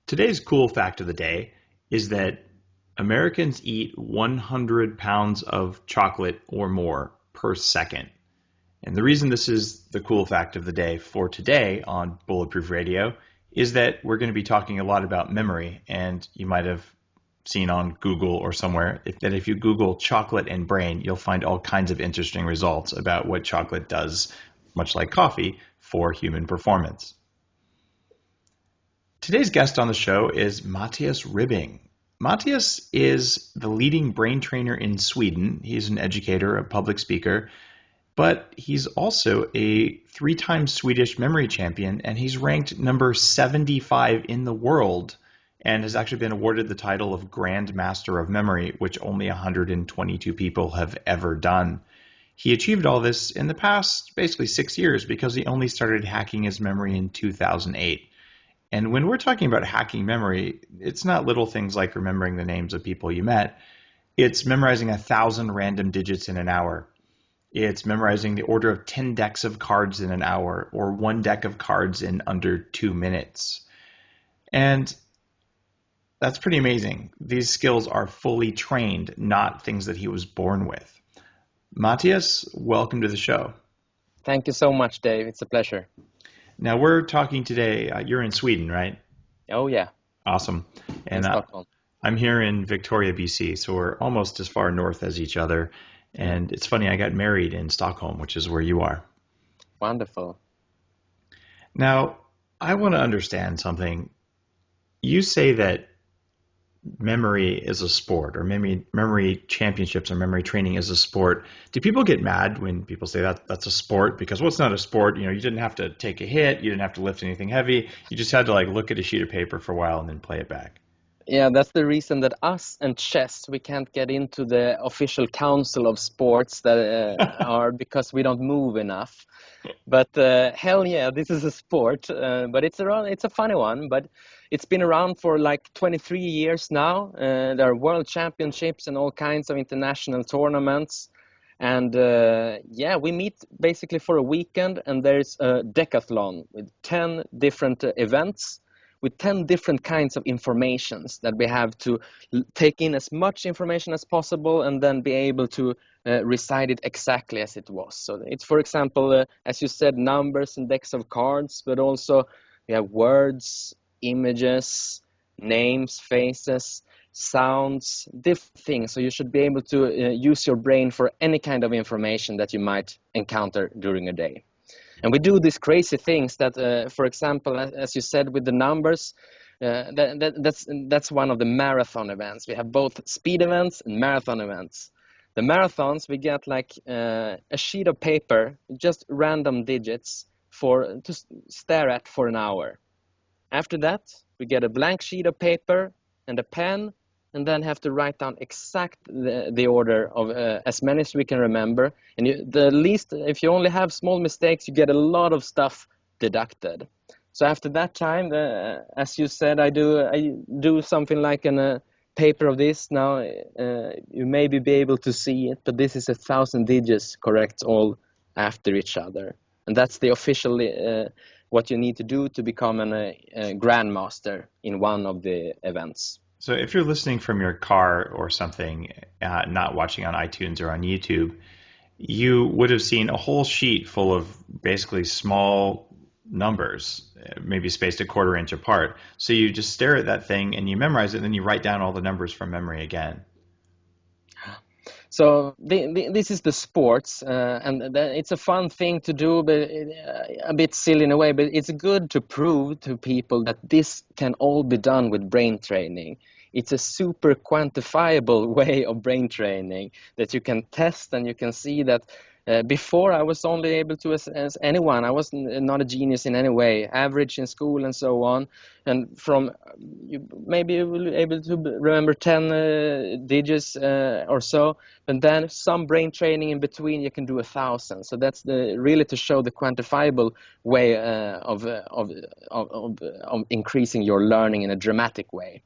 Today's cool fact of the day is that Americans eat 100 pounds of chocolate or more per second. And the reason this is the cool fact of the day for today on Bulletproof Radio is that we're going to be talking a lot about memory. And you might have seen on Google or somewhere that if you Google chocolate and brain, you'll find all kinds of interesting results about what chocolate does, much like coffee, for human performance. Today's guest on the show is Mattias Ribbing. Mattias is the leading brain trainer in Sweden. He's an educator, a public speaker, but he's also a 3-time Swedish Memory Champion, and he's ranked number 75 in the world and has actually been awarded the title of Grand Master of Memory, which only 122 people have ever done. He achieved all this in the past basically 6 years because he only started hacking his memory in 2008. And when we're talking about hacking memory, it's not little things like remembering the names of people you met. It's memorizing 1,000 random digits in an hour. It's memorizing the order of 10 decks of cards in an hour or 1 deck of cards in under 2 minutes. And that's pretty amazing. These skills are fully trained, not things that he was born with. Mattias, welcome to the show. Thank you so much, Dave. It's a pleasure. Now we're talking today, you're in Sweden, right? Oh, yeah. Awesome. And Stockholm. I'm here in Victoria, BC, so we're almost as far north as each other. And it's funny, I got married in Stockholm, which is where you are. Wonderful. Now, I want to understand something. You say that memory is a sport, or memory championships or memory training is a sport. Do people get mad when people say that's a sport? Because it's not a sport. You didn't have to take a hit. You didn't have to lift anything heavy. You just had to look at a sheet of paper for a while and then play it back. Yeah, that's the reason that us and chess, we can't get into the official council of sports that are because we don't move enough. But hell yeah, this is a sport. But it's a funny one. But it's been around for 23 years now. There are world championships and all kinds of international tournaments. And we meet basically for a weekend, and there's a decathlon with 10 different events with 10 different kinds of informations that we have to take in as much information as possible and then be able to recite it exactly as it was. So it's, for example, as you said, numbers and decks of cards, but also we have words, images, names, faces, sounds, different things. So you should be able to use your brain for any kind of information that you might encounter during a day. And we do these crazy things that, for example, as you said, with the numbers, that's one of the marathon events. We have both speed events and marathon events. The marathons, we get a sheet of paper, just random digits to stare at for an hour. After that, we get a blank sheet of paper and a pen, and then have to write down exact the order of as many as we can remember. And if you only have small mistakes, you get a lot of stuff deducted. So after that time, as you said, I do something like a paper of this. Now you maybe be able to see it, but this is 1,000 digits correct all after each other. And that's the official what you need to do to become a grandmaster in one of the events. So if you're listening from your car or something, not watching on iTunes or on YouTube, you would have seen a whole sheet full of basically small numbers, maybe spaced a quarter inch apart. So you just stare at that thing and you memorize it, and then you write down all the numbers from memory again. So this is the sports, and it's a fun thing to do, but a bit silly in a way, but it's good to prove to people that this can all be done with brain training. It's a super quantifiable way of brain training that you can test, and you can see that before I was only able to, as anyone, I was not a genius in any way, average in school and so on. And from maybe you will be able to remember 10 digits or so, but then some brain training in between, you can do 1,000. So that's really to show the quantifiable way of increasing your learning in a dramatic way.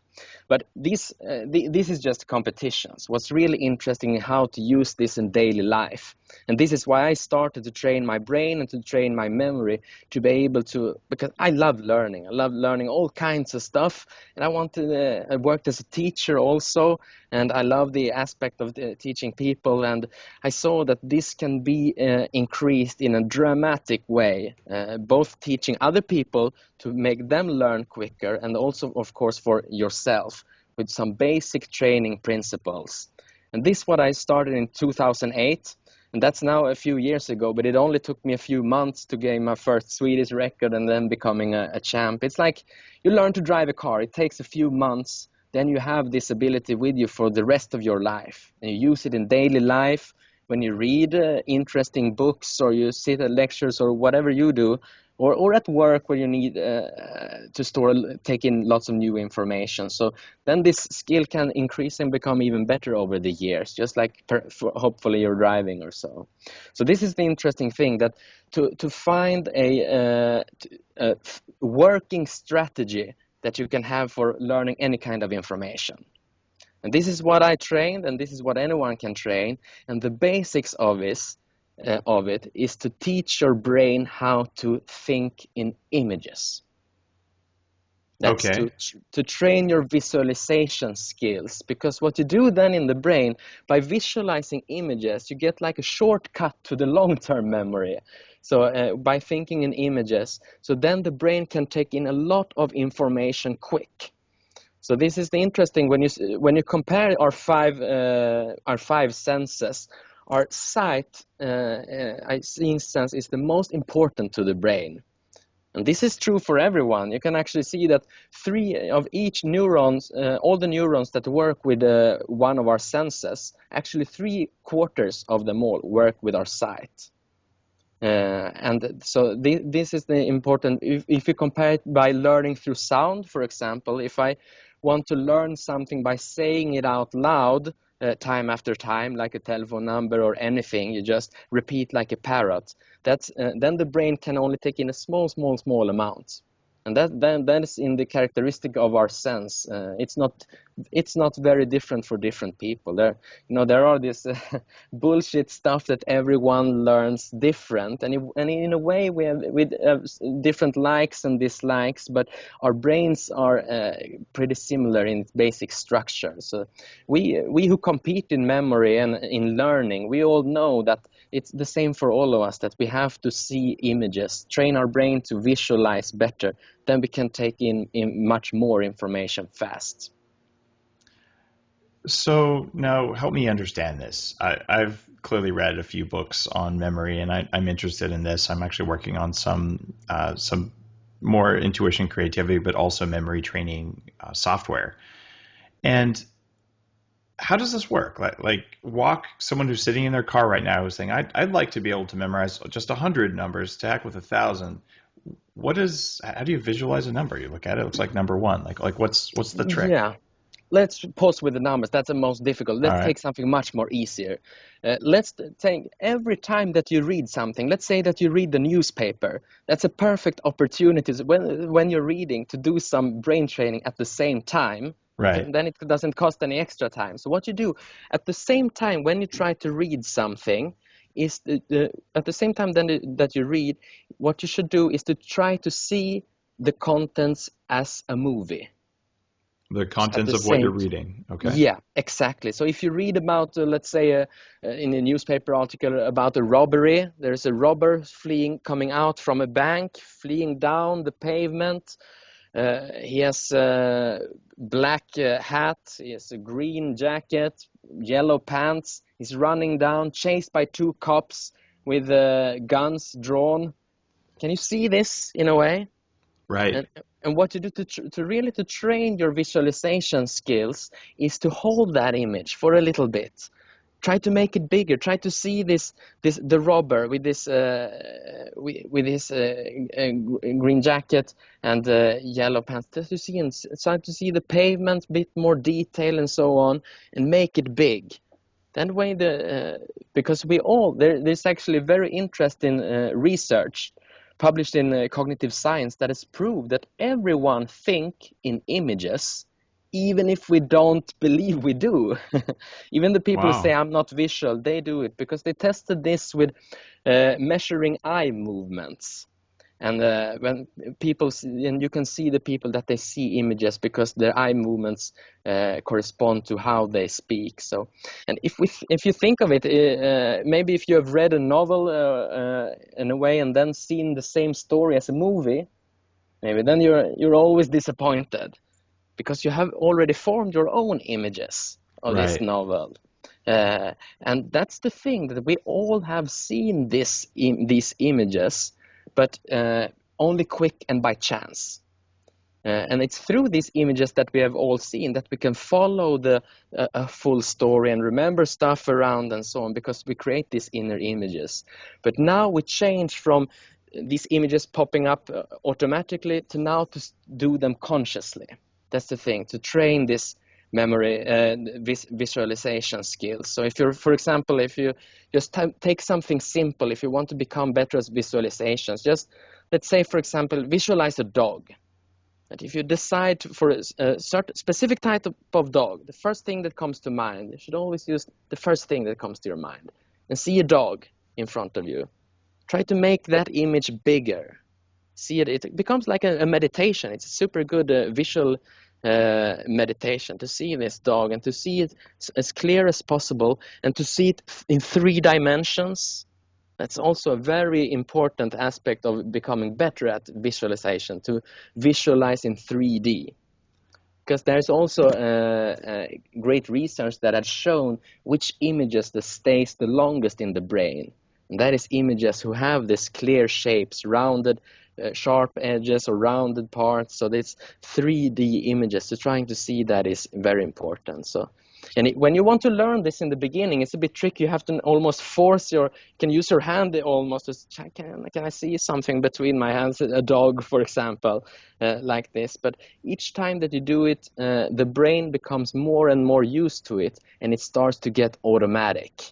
But this is just competitions. What's really interesting is how to use this in daily life. And this is why I started to train my brain and to train my memory to be able to, because I love learning. I love learning all all kinds of stuff. And I worked as a teacher also, and I love the aspect of teaching people. And I saw that this can be increased in a dramatic way, both teaching other people to make them learn quicker, and also, of course, for yourself with some basic training principles. And this is what I started in 2008. And that's now a few years ago, but it only took me a few months to gain my first Swedish record and then becoming a champ. It's like you learn to drive a car. It takes a few months. Then you have this ability with you for the rest of your life. And you use it in daily life when you read interesting books, or you sit at lectures, or whatever you do, or at work where you need to take in lots of new information. So then this skill can increase and become even better over the years, just like hopefully you're driving or so. So this is the interesting thing, that to find a working strategy that you can have for learning any kind of information. And this is what I trained, and this is what anyone can train. And the basics of it is to teach your brain how to think in images. That's okay. to train your visualization skills, because what you do then in the brain, by visualizing images, you get like a shortcut to the long-term memory. So by thinking in images, so then the brain can take in a lot of information quick. So this is the interesting, when you compare our five senses. Our sight, seeing sense, is the most important to the brain. And this is true for everyone. You can actually see that 3 of each neurons, all the neurons that work with one of our senses, actually 3/4 of them all work with our sight. And so this is the important, if you compare it by learning through sound, for example, if I want to learn something by saying it out loud, time after time, like a telephone number or anything, you just repeat like a parrot. That's then the brain can only take in a small amount, and that is in the characteristic of our sense. It's not very different for different people. There are this bullshit stuff that everyone learns different, and in a way we have with different likes and dislikes, but our brains are pretty similar in its basic structure. So we who compete in memory and in learning, we all know that it's the same for all of us, that we have to see images, train our brain to visualize better, then we can take in much more information fast. So now help me understand this. I've clearly read a few books on memory, and I'm interested in this. I'm actually working on some more intuition, creativity, but also memory training software. And how does this work? Like walk someone who's sitting in their car right now who's saying, I'd like to be able to memorize just 100 numbers, to heck with 1,000. How do you visualize a number? You look at it, it looks like number 1. Like what's the trick? Yeah. Let's pause with the numbers. That's the most difficult. Let's take something much more easier. Let's take every time that you read something. Let's say that you read the newspaper. That's a perfect opportunity when you're reading to do some brain training at the same time. Right. Then it doesn't cost any extra time. So what you do at the same time when you try to read something is at the same time that you read, what you should do is to try to see the contents as a movie. The contents of what you're reading. Okay. Yeah, exactly. So if you read about, let's say, in a newspaper article about a robbery, there's a robber coming out from a bank, fleeing down the pavement. He has a black hat, he has a green jacket, yellow pants. He's running down, chased by 2 cops with guns drawn. Can you see this in a way? Right. And what you do to really train your visualization skills is to hold that image for a little bit. Try to make it bigger. Try to see the robber with this green jacket and yellow pants. Try to see the pavement, bit more detail and so on, and make it big. Then because there's actually very interesting research published in Cognitive Science that has proved that everyone think in images, even if we don't believe we do. Even the people who say I'm not visual, they do it because they tested this with measuring eye movements. And when people see, and you can see the people that they see images because their eye movements correspond to how they speak. So, and if you think of it, maybe if you have read a novel in a way and then seen the same story as a movie, maybe then you're always disappointed because you have already formed your own images of this novel. And that's the thing, that we all have seen these images, but only quick and by chance. And it's through these images that we have all seen that we can follow a full story and remember stuff around and so on, because we create these inner images. But now we change from these images popping up automatically to now to do them consciously. That's the thing, to train this memory visualization skills. So if you're, for example, if you just take something simple, if you want to become better at visualizations, just let's say, for example, visualize a dog. And if you decide for a certain specific type of dog, the first thing that comes to mind, you should always use the first thing that comes to your mind. And see a dog in front of you. Try to make that image bigger. See it, it becomes like a meditation. It's a super good visual meditation to see this dog and to see it as clear as possible and to see it in 3 dimensions. That's also a very important aspect of becoming better at visualization, to visualize in 3D. Because there's also great research that has shown which images that stays the longest in the brain. And that is images who have this clear shapes, rounded, sharp edges or rounded parts. So it's 3D images. So trying to see that is very important. So, and when you want to learn this in the beginning, it's a bit tricky. You have to almost force you can use your hand almost to check, can I see something between my hands, a dog, for example, like this. But each time that you do it, the brain becomes more and more used to it, and it starts to get automatic.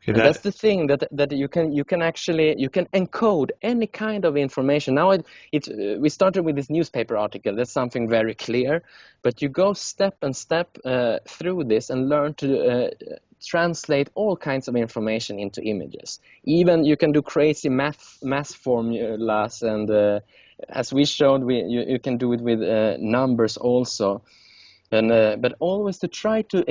And that's the thing, that you can actually encode any kind of information. Now we started with this newspaper article. That's something very clear, but you go step and step through this and learn to translate all kinds of information into images. Even you can do crazy math formulas, and as we showed, you can do it with numbers also. And but always to try to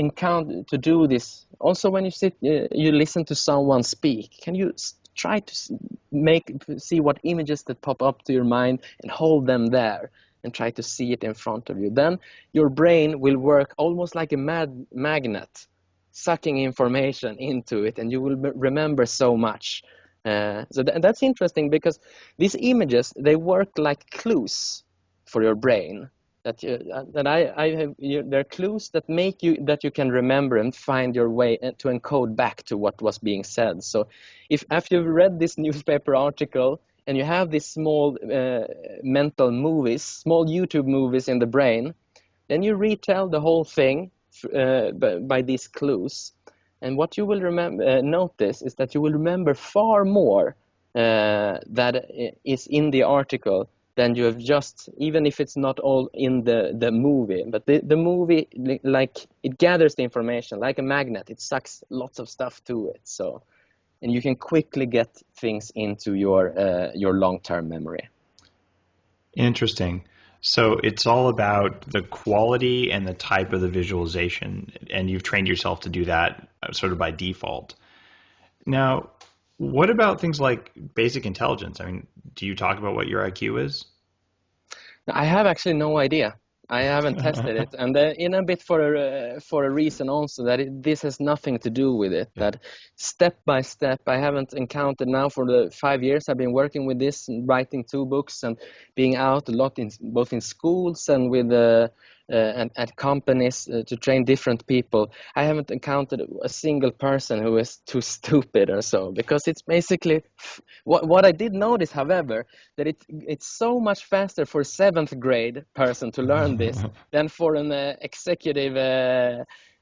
do this. Also, when you you listen to someone speak, can you try to see what images that pop up to your mind and hold them there and try to see it in front of you? Then your brain will work almost like a magnet, sucking information into it, and you will remember so much. So that's interesting, because these images, they work like clues for your brain. They're clues that make that you can remember and find your way to encode back to what was being said. So if after you've read this newspaper article and you have these small mental movies, small YouTube movies in the brain, then you retell the whole thing by these clues. And what you will notice is that you will remember far more that is in the article than you have just, even if it's not all in the movie. But the movie, like, it gathers the information like a magnet. It sucks lots of stuff to it. So, and you can quickly get things into your long-term memory. Interesting. So it's all about the quality and the type of the visualization, and you've trained yourself to do that sort of by default. Now, what about things like basic intelligence? I mean, do you talk about what your IQ is? I have actually no idea. I haven't tested it, and in a bit for a reason also, that this has nothing to do with it. That step by step, I haven't encountered now for the 5 years I've been working with this, and writing 2 books and being out a lot both in schools and with and at companies to train different people. I haven't encountered a single person who is too stupid or so, because it's basically what I did notice, however, that it's so much faster for a 7th grade person to learn this than for an executive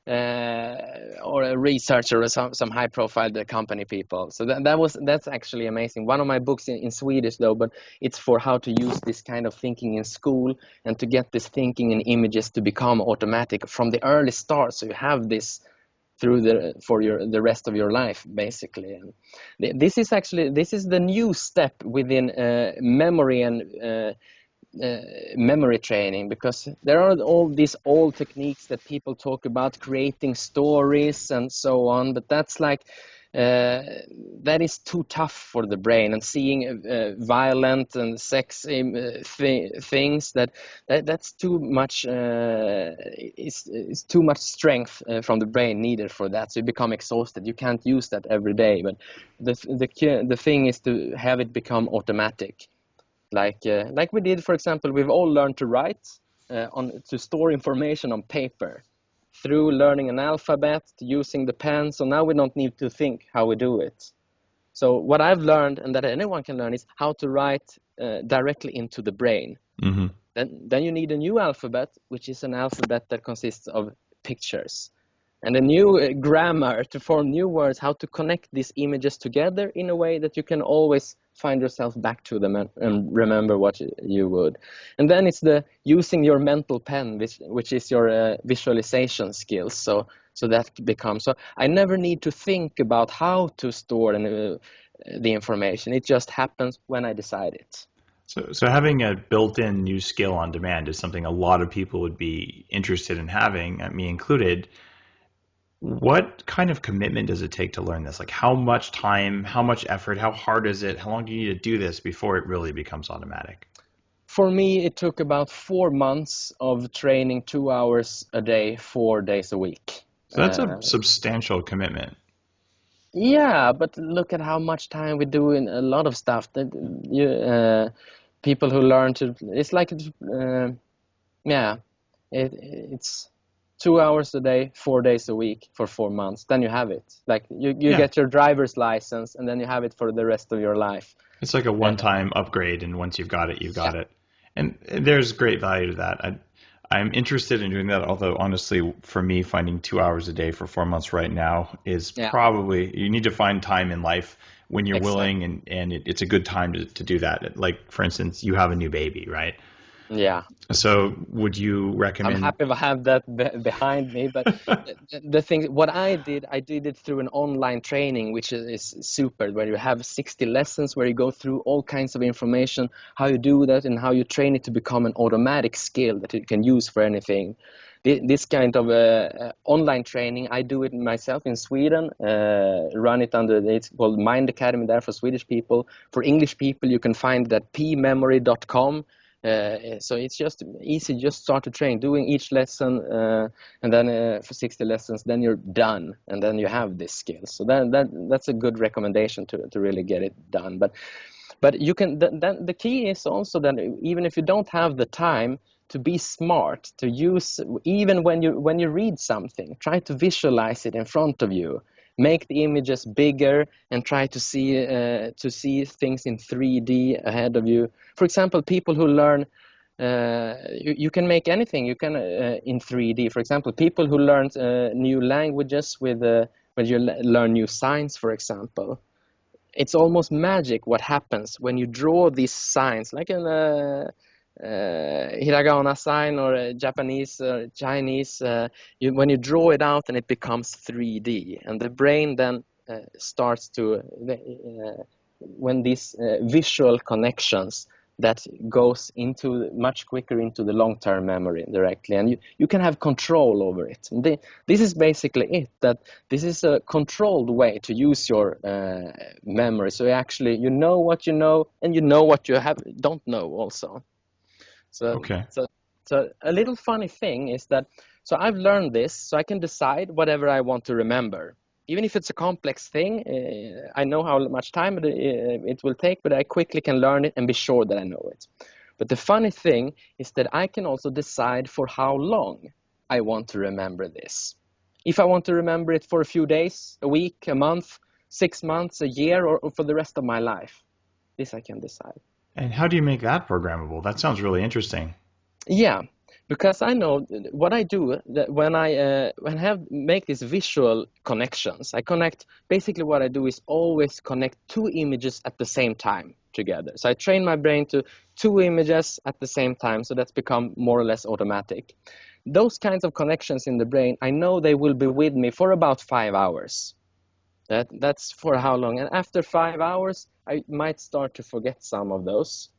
or a researcher or some high-profile company people. So that's actually amazing. One of my books in Swedish though, but it's for how to use this kind of thinking in school and to get this thinking in images to become automatic from the early start. So you have this through the rest of your life, basically. And this is the new step within memory and memory training, because there are all these old techniques that people talk about, creating stories and so on, but that's like that is too tough for the brain, and seeing violent and sex things that's too much is too much strength from the brain needed for that, so you become exhausted. You can't use that every day. But the thing is to have it become automatic, like we did. For example, we've all learned to write to store information on paper through learning an alphabet, using the pen. So now we don't need to think how we do it. So what I've learned, and that anyone can learn, is how to write directly into the brain. Mm-hmm. Then you need a new alphabet, which is an alphabet that consists of pictures, and a new grammar to form new words, how to connect these images together in a way that you can always find yourself back to them and remember what you would. And then it's the using your mental pen, which is your visualization skills. So that becomes, so I never need to think about how to store the information. It just happens when I decide it. So having a built-in new skill on demand is something a lot of people would be interested in having, me included. What kind of commitment does it take to learn this? Like, how much time, how much effort, how hard is it? How long do you need to do this before it really becomes automatic? For me, it took about 4 months of training, 2 hours a day, 4 days a week. So that's a substantial commitment. Yeah, but look at how much time we do in a lot of stuff that people who learn to, it's like, it's 2 hours a day, 4 days a week for 4 months. Then you have it. Like you get your driver's license, and then you have it for the rest of your life. It's like a one-time upgrade, and once you've got it, you've got it. And there's great value to that. I'm interested in doing that, although honestly, for me, finding 2 hours a day for 4 months right now is probably, you need to find time in life when you're willing, and it's a good time to do that. Like, for instance, you have a new baby, right? Yeah. So would you recommend? I'm happy to have that behind me, but the thing, what I did it through an online training, which is super, where you have 60 lessons where you go through all kinds of information, how you do that and how you train it to become an automatic skill that you can use for anything. This kind of online training, I do it myself in Sweden, run it it's called Mind Academy there for Swedish people. For English people, you can find it at pmemory.com. So it's just easy, just start to train, doing each lesson, and then for 60 lessons, then you're done, and then you have this skill. So that's a good recommendation to really get it done. But you can, the key is also that even if you don't have the time, to be smart, to use, even when you read something, try to visualize it in front of you. Make the images bigger and try to see things in 3D ahead of you. For example, people who learn, you can make anything. You can in 3D. For example, people who learn new languages when you learn new signs, for example, it's almost magic what happens when you draw these signs, like in hiragana sign or Japanese or Chinese, when you draw it out and it becomes 3D, and the brain then starts to when these visual connections that goes into much quicker into the long-term memory directly, and you can have control over it. This is basically it, that this is a controlled way to use your memory, so actually you know what you know, and you know what you don't know also. So a little funny thing is that, so I've learned this, so I can decide whatever I want to remember. Even if it's a complex thing, I know how much time it will take, but I quickly can learn it and be sure that I know it. But the funny thing is that I can also decide for how long I want to remember this. If I want to remember it for a few days, a week, a month, 6 months, a year, or for the rest of my life, this I can decide. And how do you make that programmable? That sounds really interesting. Yeah, because I know what I do, that when I make these visual connections, I connect, basically what I do is always connect 2 images at the same time together. So I train my brain to 2 images at the same time, so that's become more or less automatic. those kinds of connections in the brain, I know they will be with me for about 5 hours. That's for how long? And after 5 hours, I might start to forget some of those.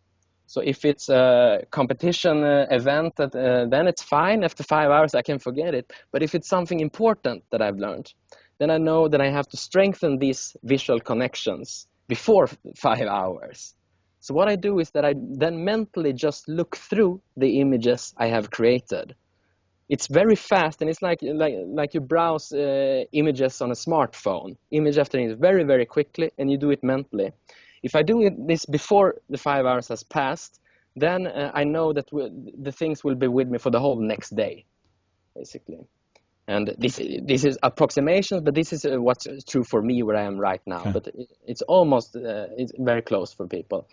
So if it's a competition event, then it's fine. After 5 hours, I can forget it. But if it's something important that I've learned, then I know that I have to strengthen these visual connections before 5 hours. So what I do is that I then mentally just look through the images I have created. It's very fast, and it's like you browse images on a smartphone, image after image, very, very quickly, and you do it mentally. If I do this before the 5 hours has passed, then I know that the things will be with me for the whole next day, basically. And this is approximations, but this is what's true for me where I am right now. Okay. But it's almost it's very close for people.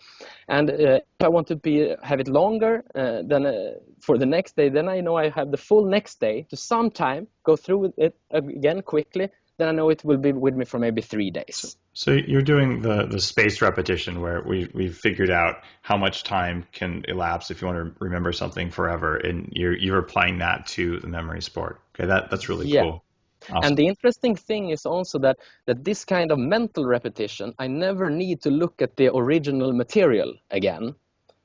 And if I want to have it longer than for the next day, then I know I have the full next day to sometime go through it again quickly. Then I know it will be with me for maybe 3 days. So you're doing the spaced repetition where we've figured out how much time can elapse if you want to remember something forever, and you're applying that to the memory sport. Okay, that's really cool. Awesome. And the interesting thing is also that this kind of mental repetition, I never need to look at the original material again.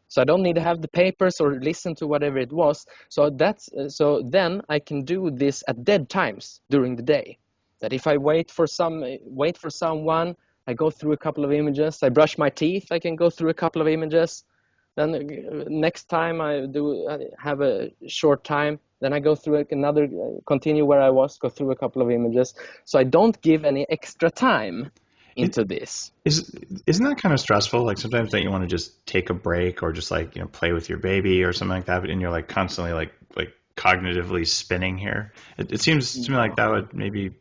So I don't need to have the papers or listen to whatever it was. So then I can do this at dead times during the day. That if I wait for someone, I go through a couple of images. I brush my teeth, I can go through a couple of images. Then next time I have a short time, then I go through continue where I was, go through a couple of images. So I don't give any extra time into this. Isn't that kind of stressful? Like sometimes don't you want to just take a break or just play with your baby or something like that, and you're constantly like cognitively spinning here. It seems to me like that would maybe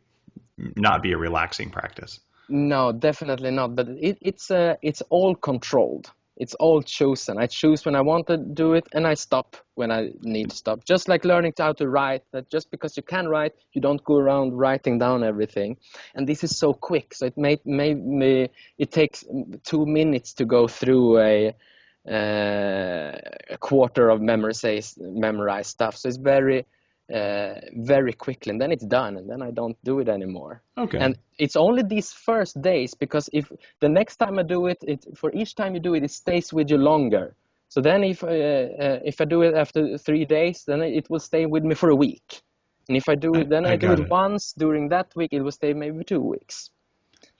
not be a relaxing practice. No, definitely not. But it's all controlled. It's all chosen. I choose when I want to do it, and I stop when I need to stop. Just like learning how to write, that just because you can write, you don't go around writing down everything. And this is so quick. So it takes 2 minutes to go through a quarter of memorized stuff. So it's very quickly, and then it's done, and then I don't do it anymore. Okay. And it's only these first days, because if the next time I do it, for each time you do it, it stays with you longer. So then if I do it after 3 days, then it will stay with me for a week. And if I do it, then I do it once during that week, it will stay maybe 2 weeks.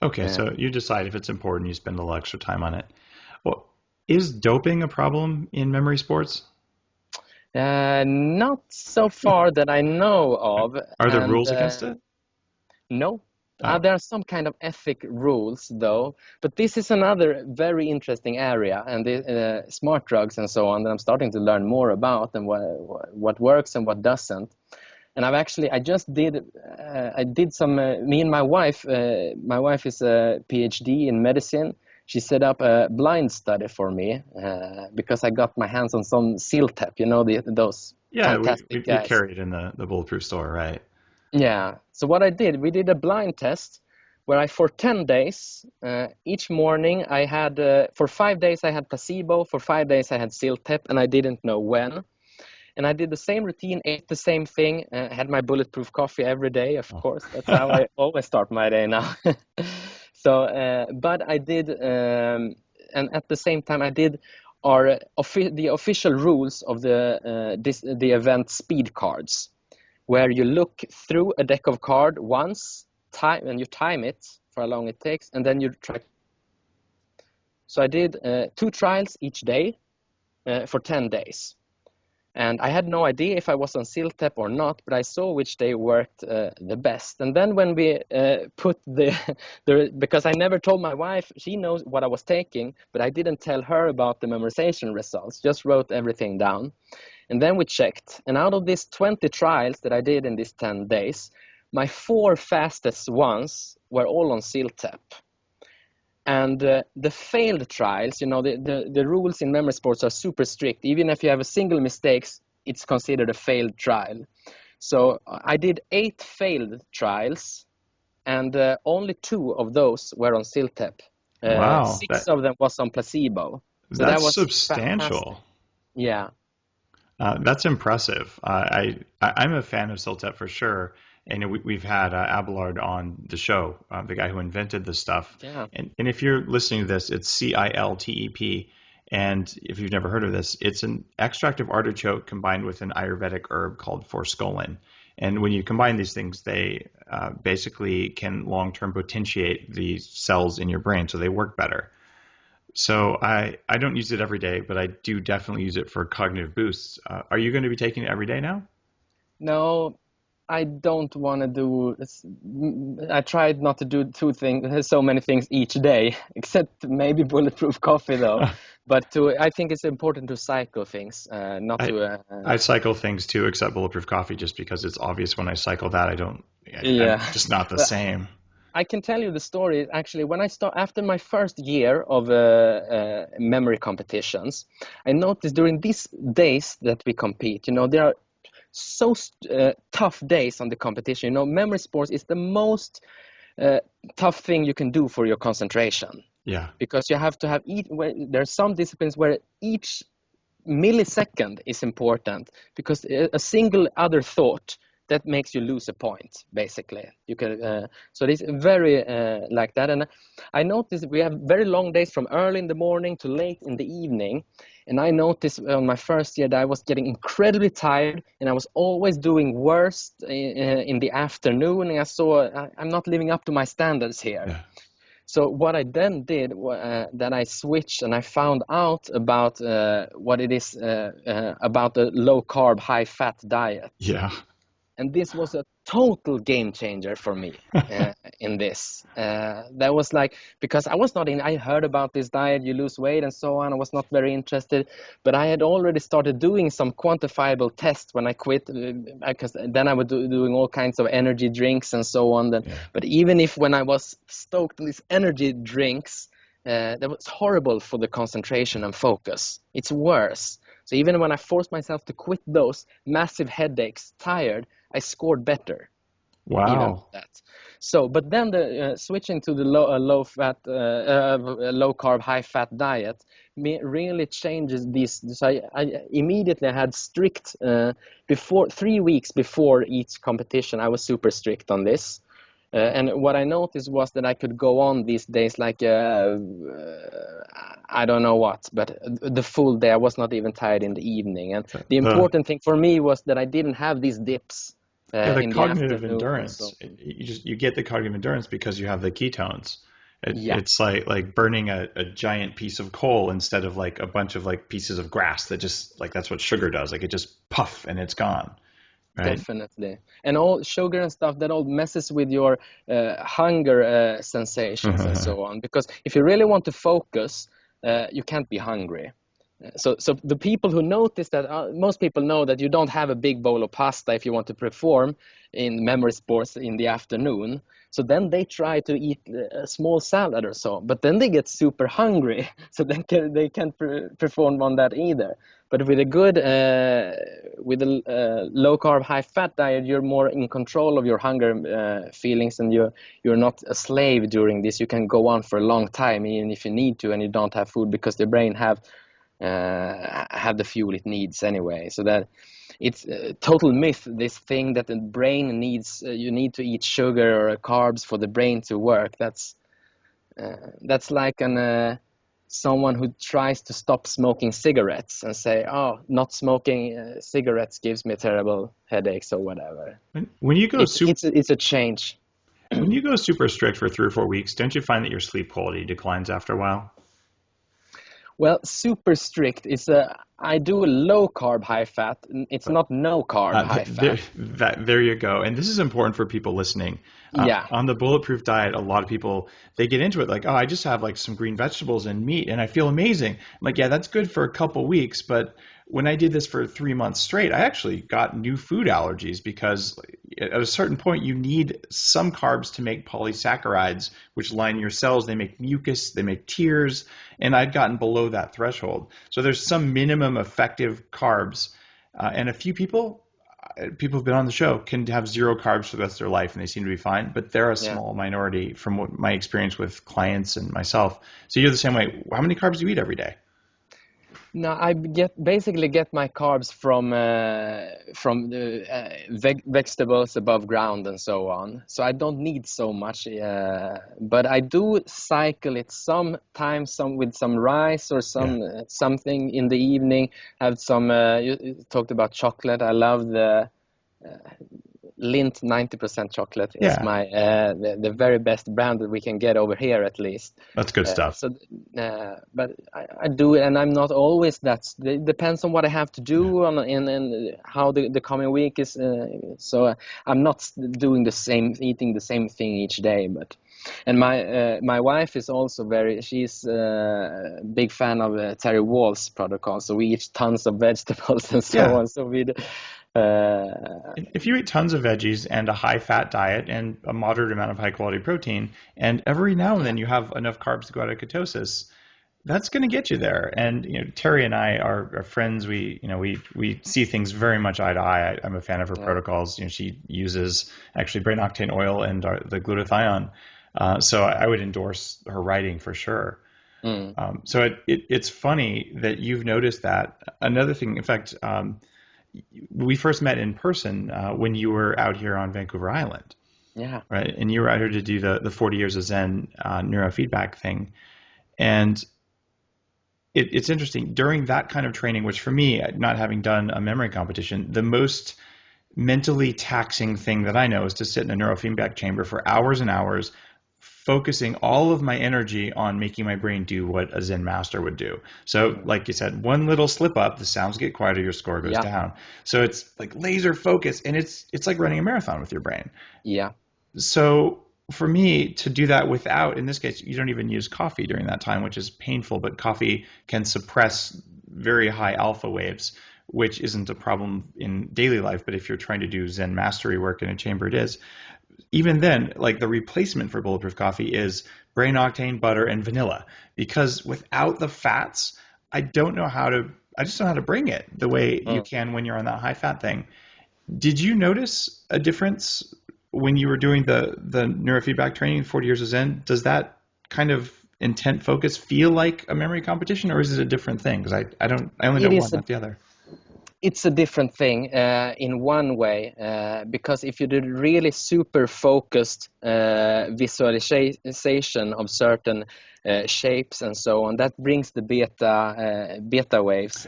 Okay, so you decide if it's important, you spend a little extra time on it. Well, is doping a problem in memory sports? Not so far that I know of. Are there rules against it? No. There are some kind of ethic rules, though. But this is another very interesting area, and smart drugs and so on, that I'm starting to learn more about, and what works and what doesn't. And I did some, me and my wife is a PhD in medicine. She set up a blind study for me because I got my hands on some seal tape, those fantastic guys. We carry it in the Bulletproof store, right? Yeah. So what I did, we did a blind test where for 10 days, each morning I had, for 5 days I had placebo, for 5 days I had seal tape, and I didn't know when. And I did the same routine, ate the same thing, had my bulletproof coffee every day, of course. That's how I always start my day now. So, but I did, and at the same time I did the official rules of the event speed cards, where you look through a deck of cards once, and you time it for how long it takes, and then you try. So I did 2 trials each day for 10 days. And I had no idea if I was on seal tape or not, but I saw which day worked the best. And then when we put because I never told my wife, she knows what I was taking, but I didn't tell her about the memorization results, just wrote everything down. And then we checked. And out of these 20 trials that I did in these 10 days, my 4 fastest ones were all on seal tape. And the failed trials, the rules in memory sports are super strict. Even if you have a single mistake, it's considered a failed trial. So I did 8 failed trials, and only 2 of those were on seal tape. Wow. 6 of them was on placebo. So that's substantial. Fantastic. Yeah. That's impressive. I'm a fan of Siltep for sure. And we've had Abelard on the show, the guy who invented this stuff. Yeah. And if you're listening to this, it's Ciltep. And if you've never heard of this, it's an extract of artichoke combined with an Ayurvedic herb called forskolin. And when you combine these things, they basically can long-term potentiate the cells in your brain, so they work better. So I don't use it every day, but I do definitely use it for cognitive boosts. Are you going to be taking it every day now? No, I don't want to do. I tried not to do so many things each day, except maybe bulletproof coffee though. But I think it's important to cycle things, not to. I cycle things too, except bulletproof coffee, just because it's obvious when I cycle that I'm just not the same. I can tell you the story. Actually, when after my first year of memory competitions, I noticed during these days that we compete, there are so tough days on the competition. Memory sports is the most tough thing you can do for your concentration. Yeah. Because you have to have there are some disciplines where each millisecond is important, because a single other thought that makes you lose a point, basically. You can so it's very like that. And I noticed we have very long days from early in the morning to late in the evening. And I noticed on my first year that I was getting incredibly tired, and I was always doing worse in the afternoon. And I saw I'm not living up to my standards here. Yeah. So what I then did, that I switched and I found out about what it is about the low-carb, high-fat diet. Yeah. And this was a total game changer for me in this. That was like, because I heard about this diet, you lose weight and so on. I was not very interested, but I had already started doing some quantifiable tests when I quit, because then I was doing all kinds of energy drinks and so on. Then, yeah. But even when I was stoked on these energy drinks, that was horrible for the concentration and focus. It's worse. So even when I forced myself to quit those, massive headaches, tired, I scored better. Wow. Even with that. So, but then the switching to the low carb, high fat diet really changes these. So I immediately had strict 3 weeks before each competition. I was super strict on this. And what I noticed was that I could go on these days like I don't know what, but the full day. I was not even tired in the evening. And the important thing for me was that I didn't have these dips. The cognitive endurance. So. You get the cognitive endurance because you have the ketones. It's like burning a giant piece of coal instead of like a bunch of like pieces of grass that just like that's what sugar does. Like it just puff and it's gone. Right? Definitely. And all sugar and stuff that all messes with your hunger sensations and so on. Because if you really want to focus, you can't be hungry. So the people who notice that, most people know that you don't have a big bowl of pasta if you want to perform in memory sports in the afternoon. So then they try to eat a small salad or so, but then they get super hungry. So then they can't perform on that either. But with a good, low carb, high fat diet, you're more in control of your hunger feelings, and you're not a slave during this. You can go on for a long time, even if you need to, and you don't have food because the brain have the fuel it needs anyway. So that it's a total myth, this thing that the brain needs, you need to eat sugar or carbs for the brain to work. That's like someone who tries to stop smoking cigarettes and say, oh, not smoking cigarettes gives me terrible headaches or whatever. When you go it's a change. When you go super strict for 3 or 4 weeks, don't you find that your sleep quality declines after a while? Well, super strict is I do a low carb, high fat. It's not no carb, high fat. There you go. And this is important for people listening. On the Bulletproof diet, a lot of people, they get into it like, oh, I just have like some green vegetables and meat and I feel amazing. I'm like, yeah, that's good for a couple weeks. But when I did this for 3 months straight, I actually got new food allergies because at a certain point you need some carbs to make polysaccharides, which line your cells. They make mucus, they make tears, and I'd gotten below that threshold. So there's some minimum effective carbs, and a few people who've been on the show can have 0 carbs for the rest of their life and they seem to be fine, but they're a small minority from what my experience with clients and myself. So you're the same way. How many carbs do you eat every day? No, I basically get my carbs from vegetables above ground and so on. So I don't need so much, but I do cycle it sometimes, with some rice or something in the evening. Have some. You talked about chocolate. I love the Lindt 90% chocolate is Yeah. my the very best brand that we can get over here, at least. That's good stuff. But I do it, and I'm not always. It depends on what I have to do and how the coming week is. So I'm not eating the same thing each day. And my wife is also she's a big fan of Terry Wall's protocol. So we eat tons of vegetables and so on. So if you eat tons of veggies and a high-fat diet and a moderate amount of high-quality protein, and every now and then you have enough carbs to go out of ketosis, that's going to get you there. And Terry and I are friends. We see things very much eye to eye. I'm a fan of her protocols. She uses actually brain octane oil and the glutathione. So I would endorse her writing for sure. So it's funny that you've noticed that. Another thing, in fact, we first met in person when you were out here on Vancouver Island. Yeah. Right. And you were out here to do the 40 Years of Zen neurofeedback thing. And it's interesting. During that kind of training, which for me, not having done a memory competition, the most mentally taxing thing that I know is to sit in a neurofeedback chamber for hours and hours, focusing all of my energy on making my brain do what a Zen master would do. So like you said, one little slip up, the sounds get quieter, your score goes down. So it's like laser focus, and it's like running a marathon with your brain. Yeah. So for me to do that without, in this case, you don't even use coffee during that time, which is painful, but coffee can suppress very high alpha waves, which isn't a problem in daily life. But if you're trying to do Zen mastery work in a chamber, it is. Even then, like the replacement for bulletproof coffee is brain octane, butter, and vanilla, because without the fats, I just don't know how to bring it the way you can when you're on that high fat thing. Did you notice a difference when you were doing the neurofeedback training, 40 Years of Zen? Does that kind of intent focus feel like a memory competition, or is it a different thing? Because I only know one, not the other. It's a different thing in one way, because if you do really super focused visualization of certain shapes and so on, that brings the beta waves.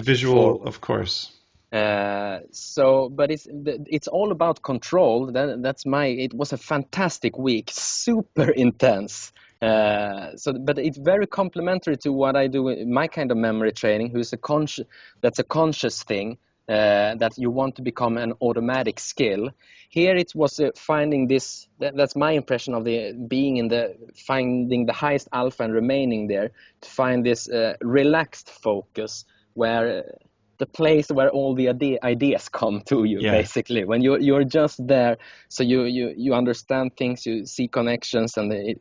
Visual, of course. But it's all about control. It was a fantastic week, super intense. But it's very complementary to what I do in my kind of memory training, that's a conscious thing, that you want to become an automatic skill. Here it was finding this, that's my impression of finding the highest alpha and remaining there, to find this relaxed focus, where the place where all the ideas come to you, basically, when you're just there. So you understand things, you see connections, and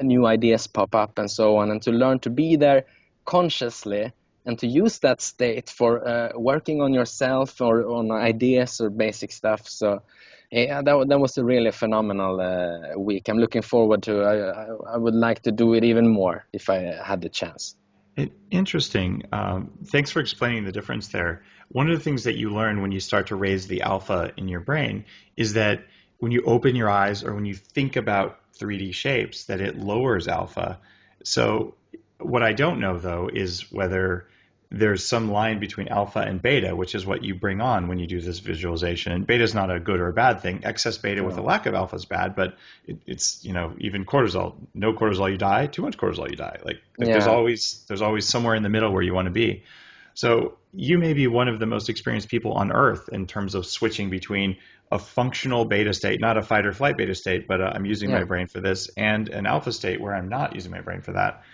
new ideas pop up and so on. And to learn to be there consciously and to use that state for working on yourself or on ideas or basic stuff. So that was a really phenomenal week. I'm looking forward to I would like to do it even more if I had the chance. Interesting. Thanks for explaining the difference there. One of the things that you learn when you start to raise the alpha in your brain is that when you open your eyes or when you think about 3D shapes, that it lowers alpha. So what I don't know, though, is whether there's some line between alpha and beta, which is what you bring on when you do this visualization. And beta is not a good or a bad thing. Excess beta with a lack of alpha is bad, but it's, even cortisol, no cortisol, you die. Too much cortisol, you die. There's always somewhere in the middle where you want to be. So you may be one of the most experienced people on earth in terms of switching between a functional beta state, not a fight or flight beta state, but I'm using my brain for this, and an alpha state where I'm not using my brain for that.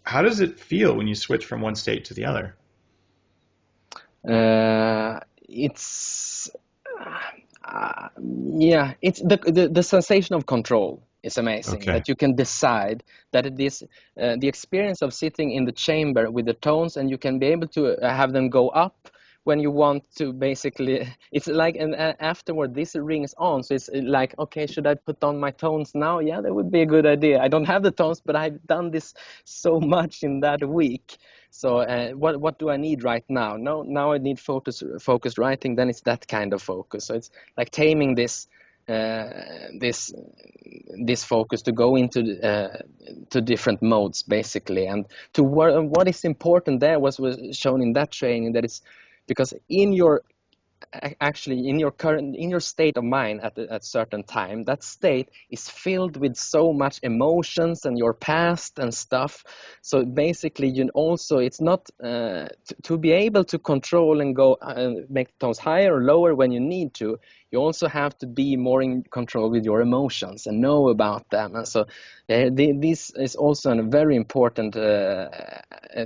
How does it feel when you switch from one state to the other? It's the sensation of control is amazing. That you can decide that it is the experience of sitting in the chamber with the tones, and you can be able to have them go up when you want to basically, it's like, and afterward this rings on, so it's like, okay, should I put on my tones now? Yeah, that would be a good idea. I don't have the tones, but I've done this so much in that week. So what do I need right now? No, now I need focused writing. Then it's that kind of focus. So it's like taming this focus to go into to different modes basically, and to what is important there was shown in that training, that it's because in your state of mind at certain time, that state is filled with so much emotions and your past and stuff. So basically it's not to be able to control and go make the tones higher or lower when you need to. You also have to be more in control with your emotions and know about them. And so this is also a very important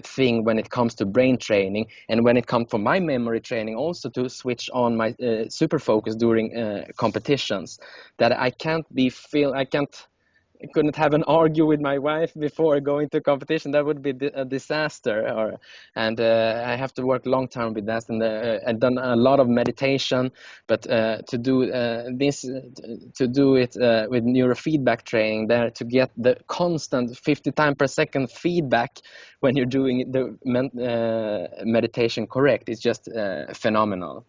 thing when it comes to brain training, and when it comes for my memory training, also to switch on my super focus during competitions. That I couldn't have an argue with my wife before going to competition. That would be a disaster. I have to work long term with that. And I've done a lot of meditation, but to do it with neurofeedback training there, to get the constant 50 times per second feedback when you're doing the meditation correct, is just phenomenal.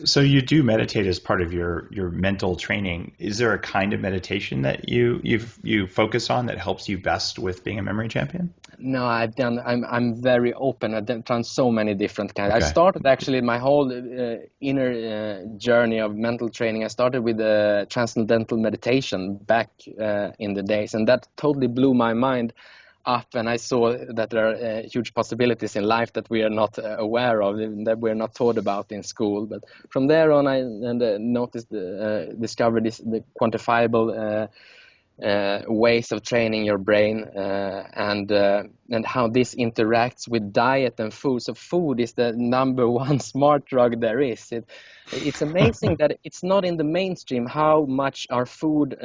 So you do meditate as part of your mental training. Is there a kind of meditation that you focus on that helps you best with being a memory champion? No, I'm very open. I've done so many different kinds. Okay. I started actually my whole inner journey of mental training. I started with transcendental meditation back in the days, and that totally blew my mind up, and I saw that there are huge possibilities in life that we are not aware of, that we're not taught about in school. But from there on, I discovered the quantifiable ways of training your brain, and how this interacts with diet and food. So food is the number one smart drug there is. It's amazing that it's not in the mainstream how much our food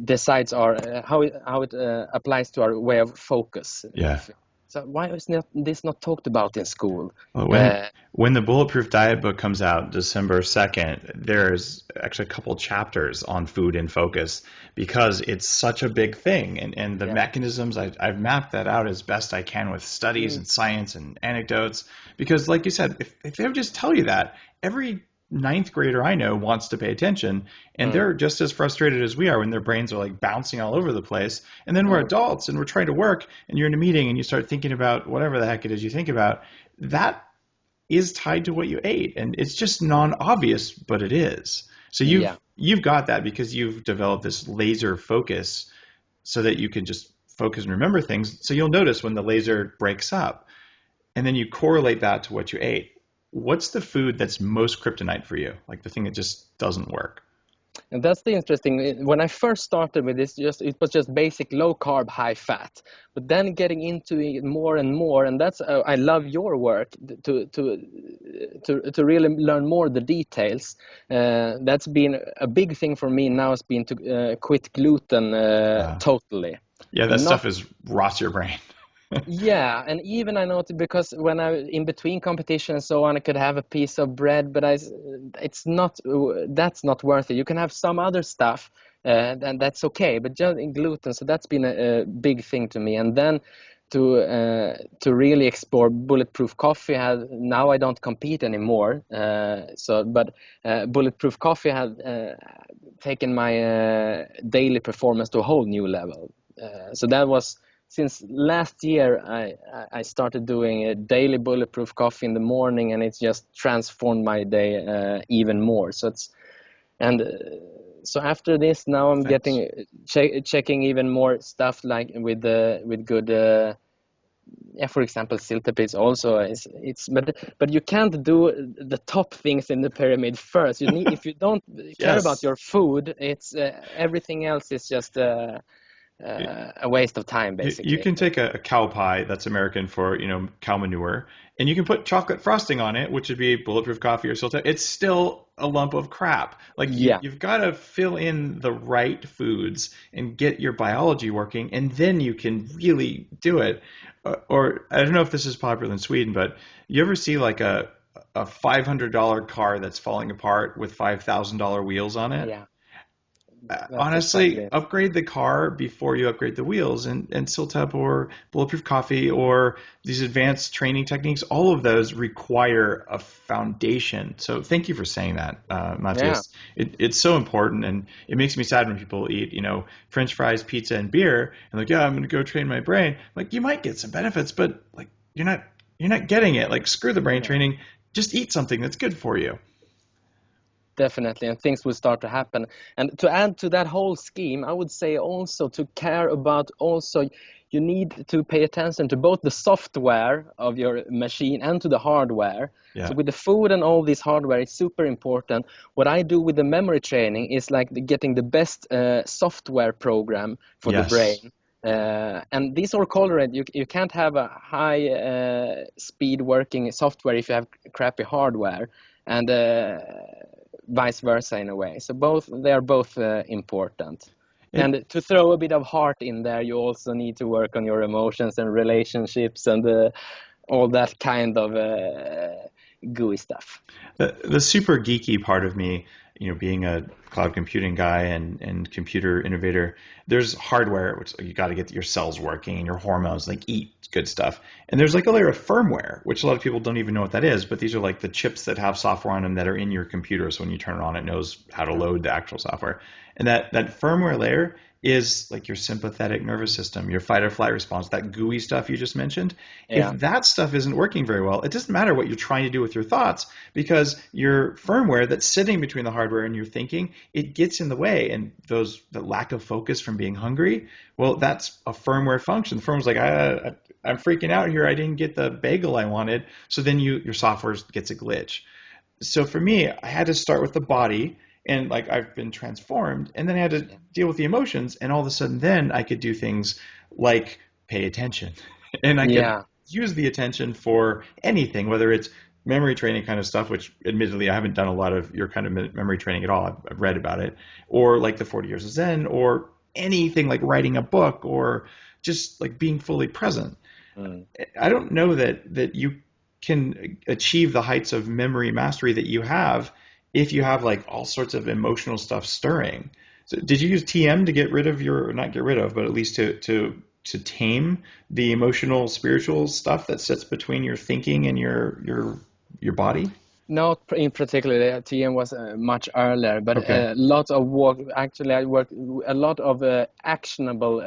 decides how it applies to our way of focus. Yeah. So why is this not talked about in school? Well, when the Bulletproof Diet book comes out December 2nd, there's actually a couple chapters on food and focus, because it's such a big thing. And the mechanisms, I've mapped that out as best I can with studies and science and anecdotes. Because like you said, if they would just tell you that, every ninth grader I know wants to pay attention, and they're just as frustrated as we are when their brains are like bouncing all over the place. And then we're adults and we're trying to work, and you're in a meeting and you start thinking about whatever the heck it is you think about. That is tied to what you ate, and it's just non-obvious, but it is. So you've got that because you've developed this laser focus so that you can just focus and remember things. So you'll notice when the laser breaks up, and then you correlate that to what you ate. What's the food that's most kryptonite for you? Like the thing that just doesn't work? And that's the interesting. When I first started with this, it was just basic low carb, high fat. But then getting into it more and more, and that's I love your work to really learn more the details. That's been a big thing for me now. Has been to quit gluten totally. Yeah, that stuff rots your brain. Yeah, and even I noticed, because when I in between competition and so on, I could have a piece of bread, but that's not worth it. You can have some other stuff, and that's okay, but just in gluten. So that's been a big thing to me. And then to really explore Bulletproof Coffee. Now I don't compete anymore. But Bulletproof Coffee had taken my daily performance to a whole new level. So that was. Since last year, I started doing a daily Bulletproof Coffee in the morning, and it's just transformed my day even more. So so after this, now I'm checking even more stuff, like with good. For example, Siltepis also but you can't do the top things in the pyramid first. If you don't care about your food, it's everything else is just. a waste of time, basically. You can take a cow pie that's American for, cow manure, and you can put chocolate frosting on it, which would be bulletproof coffee or Sulta. It's still a lump of crap. Like you've got to fill in the right foods and get your biology working, and then you can really do it. Or I don't know if this is popular in Sweden, but you ever see like a $500 car that's falling apart with $5,000 wheels on it? Yeah. Honestly, upgrade the car before you upgrade the wheels, and Siltep or Bulletproof Coffee or these advanced training techniques, all of those require a foundation. So thank you for saying that, Mattias. Yeah. It's so important, and it makes me sad when people eat, French fries, pizza, and beer, and like, I'm going to go train my brain. Like, you might get some benefits, but like you're not getting it. Like, screw the brain training. Just eat something that's good for you. Definitely, and things will start to happen. And to add to that whole scheme, I would say also to care about you need to pay attention to both the software of your machine and to the hardware. Yeah. So with the food and all this hardware, it's super important. What I do with the memory training is like getting the best software program for the brain. And these are colored. You can't have a high speed working software if you have crappy hardware, and vice versa in a way. So they are both important. And to throw a bit of heart in there, you also need to work on your emotions and relationships and all that kind of gooey stuff. The super geeky part of me, being a cloud computing guy and computer innovator, there's hardware, which you got to get your cells working and your hormones, like eat good stuff. And there's like a layer of firmware, which a lot of people don't even know what that is, but these are like the chips that have software on them that are in your computer. So when you turn it on, it knows how to load the actual software. And that firmware layer is like your sympathetic nervous system, your fight or flight response, that gooey stuff you just mentioned. Yeah. If that stuff isn't working very well, it doesn't matter what you're trying to do with your thoughts, because your firmware that's sitting between the hardware and your thinking, it gets in the way. And the lack of focus from being hungry, well, that's a firmware function. The firmware's like, I'm freaking out here. I didn't get the bagel I wanted. So then your software gets a glitch. So for me, I had to start with the body. And like I've been transformed, and then I had to deal with the emotions, and all of a sudden then I could do things like pay attention, and I could use the attention for anything, whether it's memory training kind of stuff, which admittedly I haven't done a lot of your kind of memory training at all. I've read about it, or like the 40 Years of Zen, or anything like writing a book, or just like being fully present. I don't know that you can achieve the heights of memory mastery that you have if you have like all sorts of emotional stuff stirring. So did you use TM to get rid of not get rid of, but at least to tame the emotional, spiritual stuff that sits between your thinking and your body? Not in particular. TM was much earlier, but lots of work. Actually, I worked a lot of actionable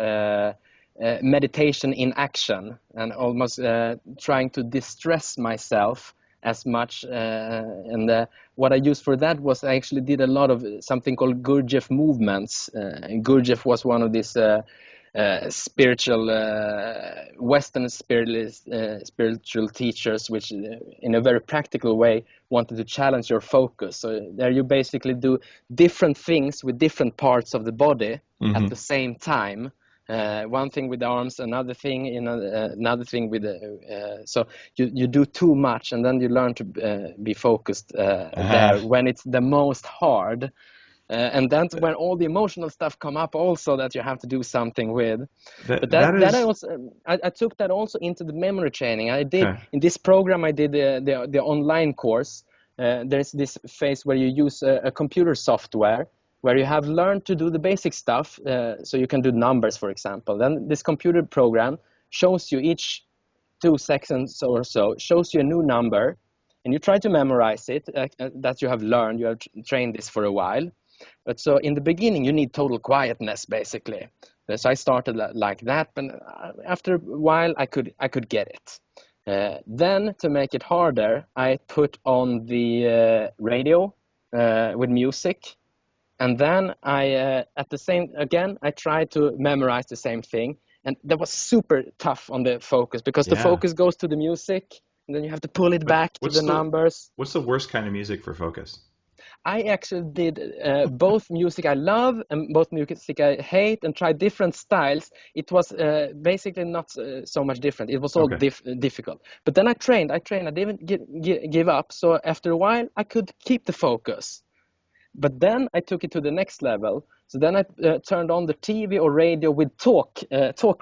meditation in action, and almost trying to distress myself as much, and what I used for that was I actually did a lot of something called Gurdjieff movements. Gurdjieff was one of these spiritual Western spiritual teachers, which in a very practical way wanted to challenge your focus. So there you basically do different things with different parts of the body at the same time. One thing with the arms, another thing, another thing with so you do too much, and then you learn to be focused there when it's the most hard, and that's when all the emotional stuff come up also that you have to do something with. I took that also into the memory training. I did in this program. I did the online course. There's this phase where you use a computer software, where you have learned to do the basic stuff, so you can do numbers, for example. Then this computer program shows you each 2 seconds or so, shows you a new number, and you try to memorize it, that you have learned, you have trained this for a while. But so in the beginning, you need total quietness, basically. So I started like that, but after a while, I could get it. Then to make it harder, I put on the radio with music. And then I tried to memorize the same thing. And that was super tough on the focus, because the focus goes to the music, and then you have to pull it back to the numbers. What's the worst kind of music for focus? I actually did both music I love and both music I hate, and tried different styles. It was basically not so much different. It was all Okay. difficult. But then I trained. I didn't give up. So after a while, I could keep the focus. But then I took it to the next level. So then I turned on the TV or radio with talk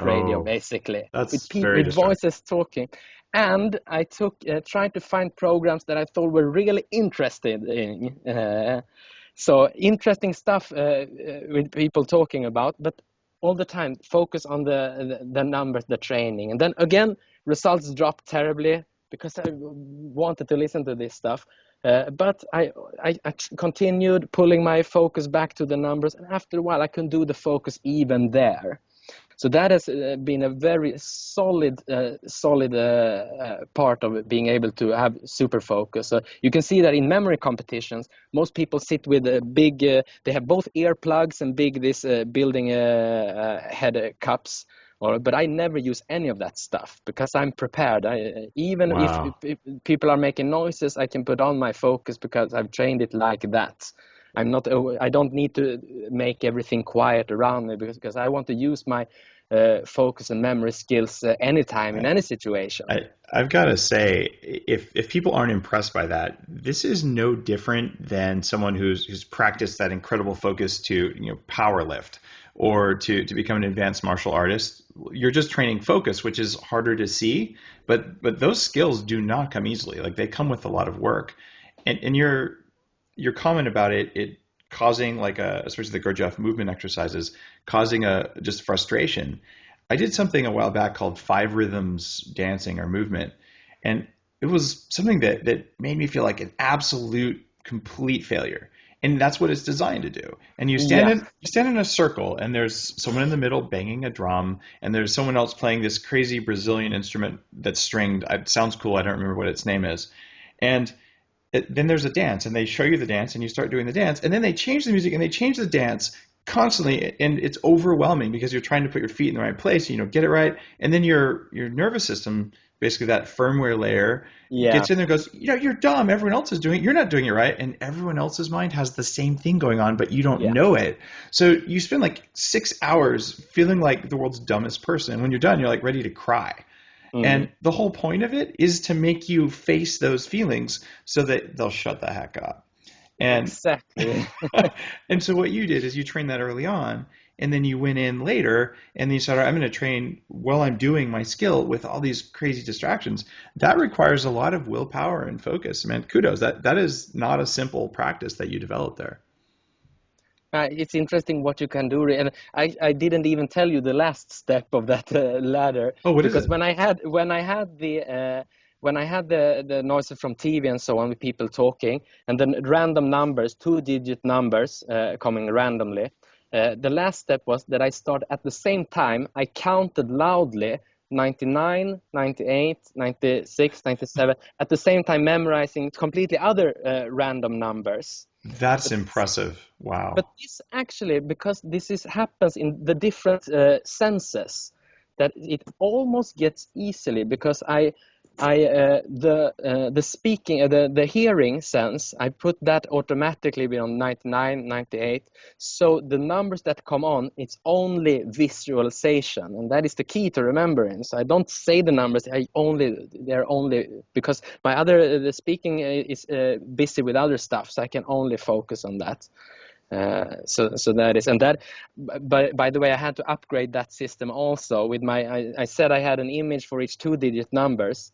radio, Oh, basically, that's with very with distracting. voices talking. And I tried to find programs that I thought were really interested in. So interesting stuff with people talking about, but all the time focus on the numbers, the training. And then again, results dropped terribly because I wanted to listen to this stuff. But I continued pulling my focus back to the numbers, and after a while I couldn't do the focus even there. So that has been a very solid part of being able to have super focus. So you can see that in memory competitions, most people sit with a big, they have both earplugs and big building head cups. But I never use any of that stuff because I'm prepared. Even Wow. if people are making noises, I can put on my focus because I've trained it like that. I don't need to make everything quiet around me because I want to use my focus and memory skills anytime in any situation. I've got to say, if people aren't impressed by that, this is no different than someone who's practiced that incredible focus to power lift or to become an advanced martial artist. You're just training focus, which is harder to see, but those skills do not come easily. Like they come with a lot of work, and your comment about it causing especially the Gurdjieff movement exercises, causing just frustration. I did something a while back called 5 rhythms dancing or movement, and it was something that made me feel like an absolute complete failure. And that's what it's designed to do. And Yeah, you stand in a circle, and there's someone in the middle banging a drum, and there's someone else playing this crazy Brazilian instrument that's stringed. It sounds cool. I don't remember what its name is. And then there's a dance, and they show you the dance, and you start doing the dance, and then they change the music and they change the dance constantly, and it's overwhelming because you're trying to put your feet in the right place, get it right, and then your nervous system, basically that firmware layer, yeah, gets in there and goes, you're dumb. Everyone else is doing it. You're not doing it right, and everyone else's mind has the same thing going on, but you don't yeah. know it. So you spend like 6 hours feeling like the world's dumbest person. When you're done, you're like ready to cry. Mm, And the whole point of it is to make you face those feelings so that they'll shut the heck up. And exactly. and so what you did is you trained that early on, and then you went in later and then you started, I'm going to train while I'm doing my skill with all these crazy distractions. That requires a lot of willpower and focus. Man, kudos. That is not a simple practice that you developed there. It's interesting what you can do, and I didn't even tell you the last step of that ladder, Oh, what is because it? when I had the noises from TV and so on with people talking, and then random numbers, 2-digit numbers coming randomly, the last step was that I started at the same time. I counted loudly 99, 98, 96, 97 at the same time, memorizing completely other random numbers. That's impressive. But Wow. this actually, because happens in the different senses, that it almost gets easily, because the speaking, the hearing sense, I put that automatically beyond 99, 98. So the numbers that come on, it's only visualization, and that is the key to remembering. So I don't say the numbers. They're only because the speaking is busy with other stuff, so I can only focus on that. So that is, and that, by the way, I had to upgrade that system also with I said I had an image for each 2-digit numbers.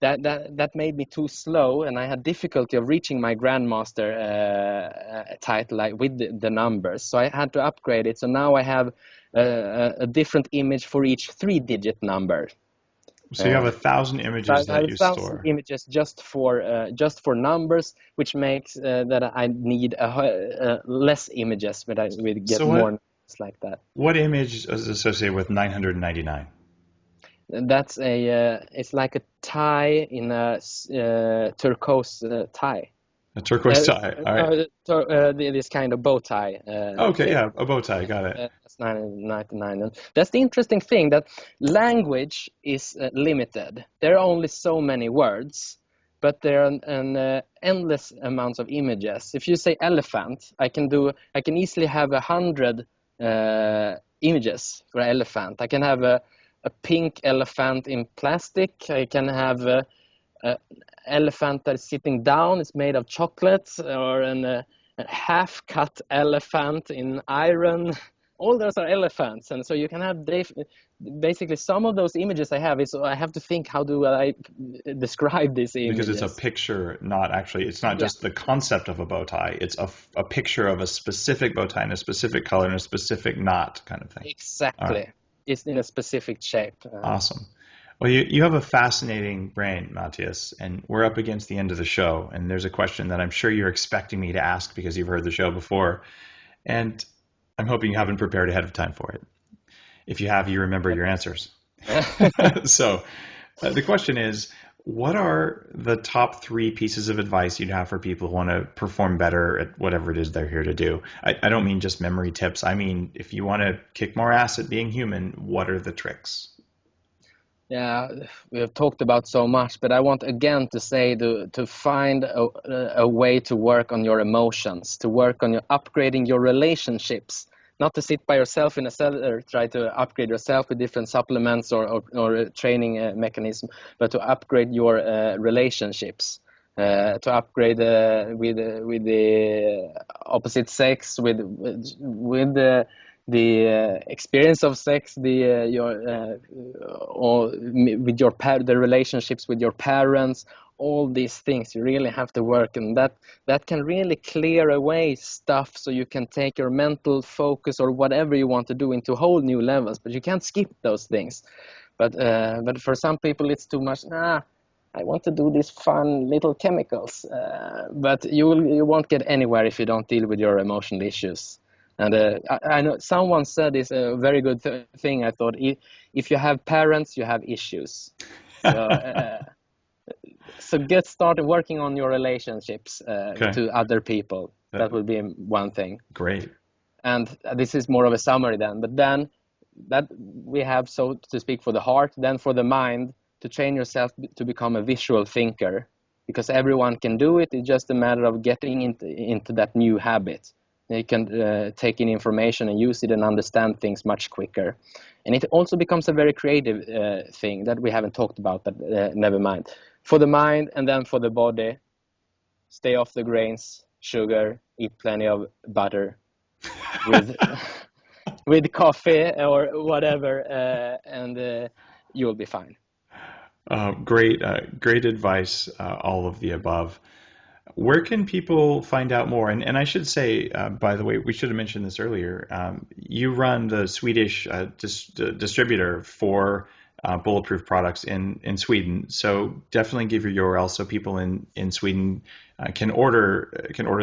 That made me too slow, and I had difficulty of reaching my grandmaster title with the numbers. So I had to upgrade it. So now I have a different image for each 3-digit number. So you have 1,000 So images I have that you 1,000 store. images just for numbers, which makes that I need less images, but I will get So more numbers like that. what image is associated with 999? That's it's like a tie in a turquoise tie. A turquoise tie. All right. This kind of bow tie Okay, thing. yeah, a bow tie. Got it. That's 999. And that's the interesting thing, that language is limited. There are only so many words. but there are endless amounts of images. If you say elephant, I can easily have 100 images for elephant. I can have a pink elephant in plastic. I can have a elephant that is sitting down. It's made of chocolate, or a half-cut elephant in iron. All those are elephants, and so you can have basically some of those images I have. So I have to think, how do I describe these images? Because it's a picture, it's not just the concept of a bow tie. It's a picture of a specific bow tie in a specific color and a specific knot kind of thing. Exactly. Right. It's in a specific shape. Awesome. Well, you have a fascinating brain, Mattias, and we're up against the end of the show. And there's a question that I'm sure you're expecting me to ask because you've heard the show before. And I'm hoping you haven't prepared ahead of time for it. If you have, you remember your answers. So the question is, what are the top 3 pieces of advice you'd have for people who want to perform better at whatever it is they're here to do? I don't mean just memory tips. I mean, if you want to kick more ass at being human, what are the tricks? Yeah, we have talked about so much, but I want again to say to find a way to work on your emotions, to work on upgrading your relationships, not to sit by yourself in a cellar, try to upgrade yourself with different supplements or training mechanism, but to upgrade your relationships, to upgrade with the opposite sex, with the experience of sex, the relationships with your parents, all these things you really have to work, and that can really clear away stuff, so you can take your mental focus or whatever you want to do into whole new levels. But you can't skip those things. But for some people it's too much. I want to do these fun little chemicals, but you won't get anywhere if you don't deal with your emotional issues. And I know someone said this a very good thing. I thought, if you have parents, you have issues. So get started working on your relationships to other people. That would be one thing. Great. And this is more of a summary then. But then that we have, so to speak, for the heart, then for the mind, to train yourself to become a visual thinker. Because everyone can do it. It's just a matter of getting into that new habit. You can take in information and use it and understand things much quicker. And it also becomes a very creative thing that we haven't talked about, but never mind. For the mind and then for the body, stay off the grains, sugar, eat plenty of butter with coffee or whatever, and you'll be fine. Great advice, all of the above. Where can people find out more? And I should say, by the way, we should have mentioned this earlier. You run the Swedish distributor for Bulletproof products in Sweden. So definitely give your URL so people in Sweden can order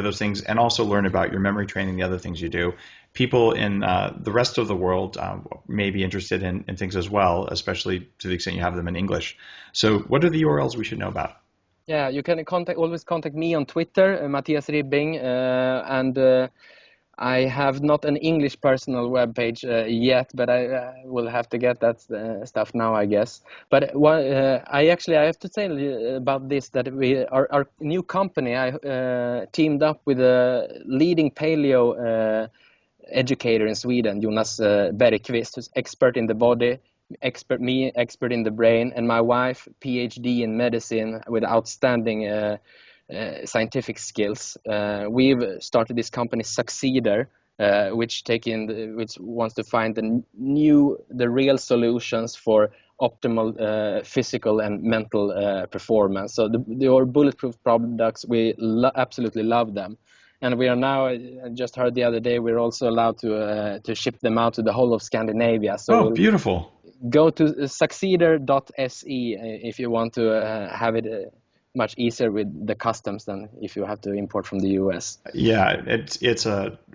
those things and also learn about your memory training, the other things you do. People in the rest of the world may be interested in things as well, especially to the extent you have them in English. So what are the URLs we should know about? Yeah, you can always contact me on Twitter, Mattias Ribbing, and I have not an English personal webpage yet, but I will have to get that stuff now, I guess. But I have to tell you about this, that our new company, I teamed up with a leading paleo educator in Sweden, Jonas Bergqvist, who's expert in the body, expert in the brain, and my wife, PhD in medicine with outstanding scientific skills. We've started this company Succeeder, which wants to find the real solutions for optimal physical and mental performance. So your Bulletproof products, we absolutely love them. And we are now, I just heard the other day, we're also allowed to ship them out to the whole of Scandinavia. So beautiful. Go to succeeder.se if you want to have it much easier with the customs than if you have to import from the US. Yeah,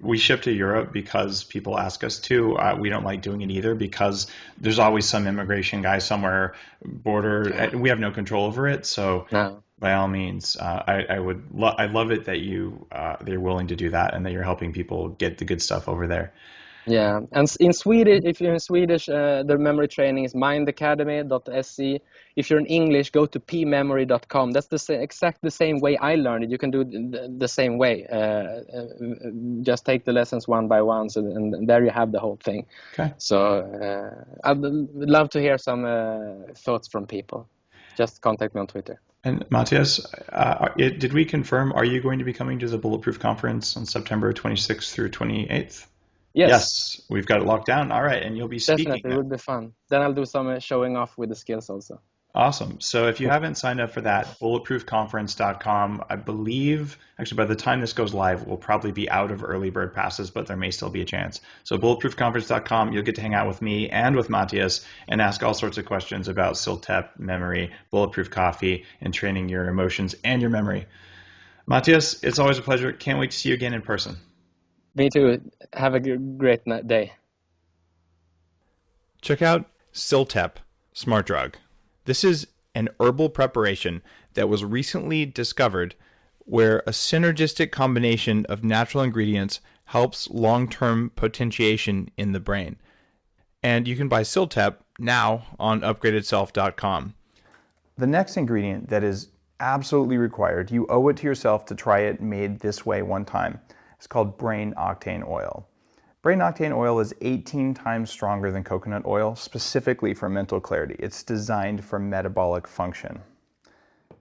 we ship to Europe because people ask us to. We don't like doing it either because there's always some immigration guy somewhere border. We have no control over it. So by all means, I love it that you're willing to do that and that you're helping people get the good stuff over there. Yeah, and in Swedish, if you're in Swedish, the memory training is mindacademy.se. If you're in English, go to pmemory.com. That's the same way I learned it. You can do it the same way. Just take the lessons one by one, and there you have the whole thing. Okay. So I'd love to hear some thoughts from people. Just contact me on Twitter. And Mattias, did we confirm, are you going to be coming to the Bulletproof Conference on September 26th through 28th? Yes, we've got it locked down. All right, and you'll be speaking. Definitely, it would be fun. Then I'll do some showing off with the skills also. Awesome. So if you haven't signed up for that, bulletproofconference.com, I believe, actually by the time this goes live, we'll probably be out of early bird passes, but there may still be a chance. So bulletproofconference.com, you'll get to hang out with me and with Mattias and ask all sorts of questions about SILTEP, memory, bulletproof coffee, and training your emotions and your memory. Mattias, it's always a pleasure. Can't wait to see you again in person. Me too. Have a great day. Check out SILTEP Smart Drug. This is an herbal preparation that was recently discovered where a synergistic combination of natural ingredients helps long-term potentiation in the brain. And you can buy SILTEP now on upgradedself.com. The next ingredient that is absolutely required, you owe it to yourself to try it made this way one time. It's called brain octane oil. Brain octane oil is 18 times stronger than coconut oil, specifically for mental clarity. It's designed for metabolic function.